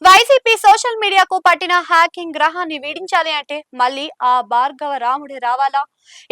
YCP social మీడియాకు పట్టిన hacking గ్రహాన్ని వీడించాలి అంటే మళ్ళీ ఆ భార్గవ రాముడే రావాలా?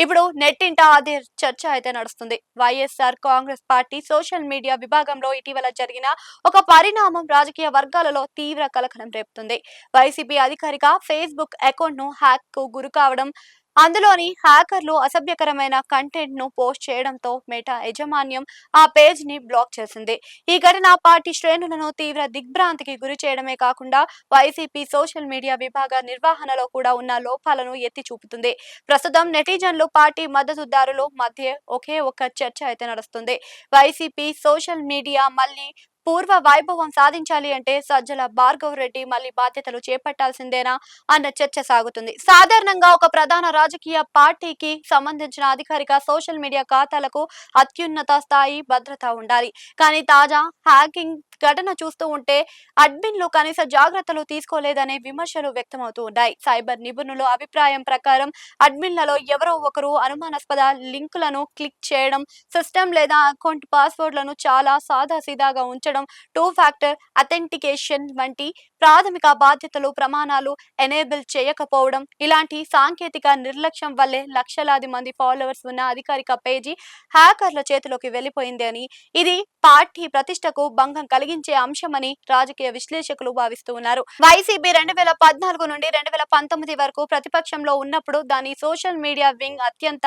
ఇప్పుడు నెట్టింట అదే చర్చ అయితే నడుస్తుంది. YSR Congress party social media విభాగంలో ఇటీవల జరిగిన ఒక పరిణామం రాజకీయ వర్గాలలో తీవ్ర కలకలం రేపుతుంది. వైసీపీ అధికారిక ఫేస్బుక్ అకౌంట్ ను హ్యాక్ కు గురి కావడం, అందులోని హ్యాకర్లు అసభ్యకరమైన కంటెంట్ ను పోస్ట్ చేయడంతో మెటా యాజమాన్యం ఆ పేజ్ ని బ్లాక్ చేసింది. ఈ ఘటన పార్టీ శ్రేణులను తీవ్ర దిగ్భ్రాంతికి గురి చేయడమే కాకుండా వైసీపీ సోషల్ మీడియా విభాగ నిర్వహణలో కూడా ఉన్న లోపాలను ఎత్తి చూపుతుంది. ప్రస్తుతం నెటిజన్లు, పార్టీ మద్దతుదారులు మధ్య ఒకే ఒక్క చర్చ అయితే నడుస్తుంది. వైసీపీ సోషల్ మీడియా మళ్ళీ పూర్వ వైభవం సాధించాలి అంటే సజ్జల భార్గవ్ రెడ్డి మళ్ళీ బాధ్యతలు చేపట్టాల్సిందేనా అన్న చర్చ సాగుతుంది. సాధారణంగా ఒక ప్రధాన రాజకీయ పార్టీకి సంబంధించిన అధికారిక సోషల్ మీడియా ఖాతాలకు అత్యున్నత స్థాయి భద్రత ఉండాలి. కానీ తాజా హ్యాకింగ్ ఘటన చూస్తూ ఉంటే అడ్మిన్లు కనీస జాగ్రత్తలు తీసుకోలేదనే విమర్శలు వ్యక్తమవుతూ ఉన్నాయి. సైబర్ నిపుణుల అభిప్రాయం ప్రకారం అడ్మిన్లలో ఎవరో ఒకరు అనుమానాస్పద లింకులను క్లిక్ చేయడం, సిస్టమ్ లేదా అకౌంట్ పాస్వర్డ్లను చాలా సాదాసీదాగా ఉంచడం, టూ ఫ్యాక్టర్ అథెంటికేషన్ వంటి ప్రాథమిక బాధ్యతలు ప్రమాణాలు ఎనేబుల్ చేయకపోవడం, ఇలాంటి సాంకేతిక నిర్లక్ష్యం వల్లే లక్షలాది మంది ఫాలోవర్స్ ఉన్న అధికారిక పేజీ హ్యాకర్ల చేతిలోకి వెళ్లిపోయింది అని, ఇది పార్టీ ప్రతిష్టకు భంగం కలిగించే అంశమని రాజకీయ విశ్లేషకులు భావిస్తూ ఉన్నారు. వైసీపీ 2014 నుండి 2019 వరకు ప్రతిపక్షంలో ఉన్నప్పుడు దాని సోషల్ మీడియా వింగ్ అత్యంత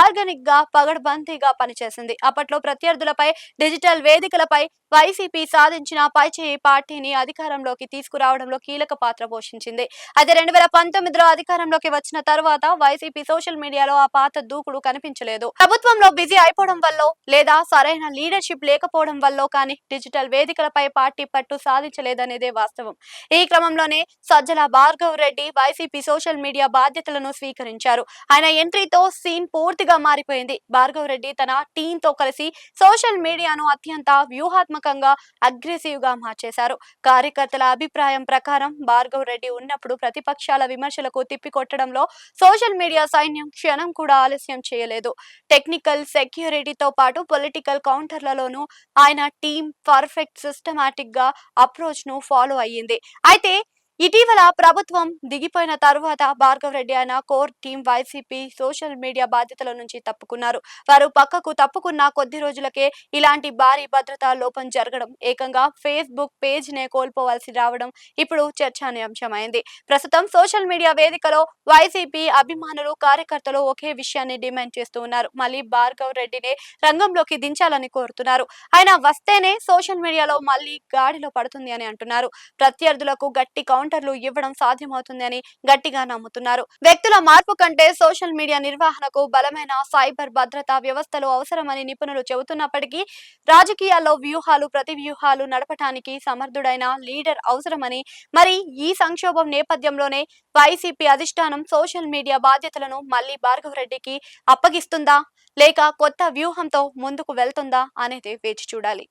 ఆర్గానిక్ గా, పగడ్బందీగా పనిచేసింది. అప్పట్లో ప్రత్యర్థులపై, డిజిటల్ వేదికలపై వైసీపీ సాధించిన పైచేయి పార్టీని అధికారంలోకి తీసుకురావడంలో కీలక పాత్ర పోషించింది. అయితే 2019లో అధికారంలోకి వచ్చిన తర్వాత వైసీపీ సోషల్ మీడియాలో ఆ పాత దూకుడు కనిపించలేదు. ప్రభుత్వంలో బిజీ అయిపోవడం వల్ల లేదా సరైన లీడర్షిప్ లేకపోవడం వల్ల కానీ డిజిటల్ వేదికలపై పార్టీ పట్టు సాధించలేదనేదే వాస్తవం. ఈ క్రమంలోనే Sajjala Bhargav Reddy YCP social media బాధ్యతలను స్వీకరించారు. ఆయన ఎంట్రీతో సీన్ పూర్తిగా మారిపోయింది. భార్గవ్ రెడ్డి తన టీమ్ తో కలిసి సోషల్ మీడియాను అత్యంత వ్యూహాత్మకంగా, అగ్రెసివ్ గా మార్చేశారు. కార్యకర్తల అభిప్రాయం ప్రకారం భార్గవ్ రెడ్డి ఉన్నప్పుడు ప్రతిపక్షాల విమర్శలకు తిప్పికొట్టడంలో సోషల్ మీడియా సైన్యం క్షణం కూడా ఆలస్యం చేయలేదు. టెక్నికల్, సెక్యూరిటీతో పాటు పొలిటికల్ కౌంటర్లలోనూ ఆయన టీం పర్ఫెక్ట్ సిస్టమాటిక్ గా అప్రోచ్ ను ఫాలో అయ్యింది. అయితే ఇటీవల ప్రభుత్వం దిగిపోయిన తరువాత భార్గవ్ రెడ్డి ఆయన core team YCP social media బాధ్యతల నుంచి తప్పుకున్నారు. వారు పక్కకు తప్పుకున్న కొద్ది రోజులకే ఇలాంటి భారీ భద్రతా లోపం జరగడం, ఏకంగా ఫేస్బుక్ పేజ్ నే కోల్పోవాల్సి రావడం ఇప్పుడు చర్చానీయాంశమైంది. ప్రస్తుతం సోషల్ మీడియా వేదికలో వైసీపీ అభిమానులు, కార్యకర్తలు ఒకే విషయాన్ని డిమాండ్ చేస్తూ ఉన్నారు. మళ్ళీ భార్గవ్ రెడ్డినే రంగంలోకి దించాలని కోరుతున్నారు. ఆయన వస్తేనే సోషల్ మీడియాలో మళ్ళీ గాడిలో పడుతుంది అని అంటున్నారు. ప్రత్యర్థులకు గట్టి కౌంటర్లు ఇవ్వడం సాధ్యమవుతుంది అని గట్టిగా నమ్ముతున్నారు. వ్యక్తుల మార్పు కంటే సోషల్ మీడియా నిర్వహణకు బలమైన సైబర్ భద్రతా వ్యవస్థలు అవసరమని నిపుణులు చెబుతున్నప్పటికీ రాజకీయాల్లో వ్యూహాలు, ప్రతి వ్యూహాలు నడపడానికి సమర్థుడైన లీడర్ అవసరమని, మరి ఈ సంక్షోభం నేపథ్యంలోనే వైసీపీ అధిష్టానం సోషల్ మీడియా బాధ్యతలను మళ్ళీ భార్గవ్ రెడ్డికి అప్పగిస్తుందా, లేక కొత్త వ్యూహంతో ముందుకు వెళ్తుందా అనేది వేచి చూడాలి.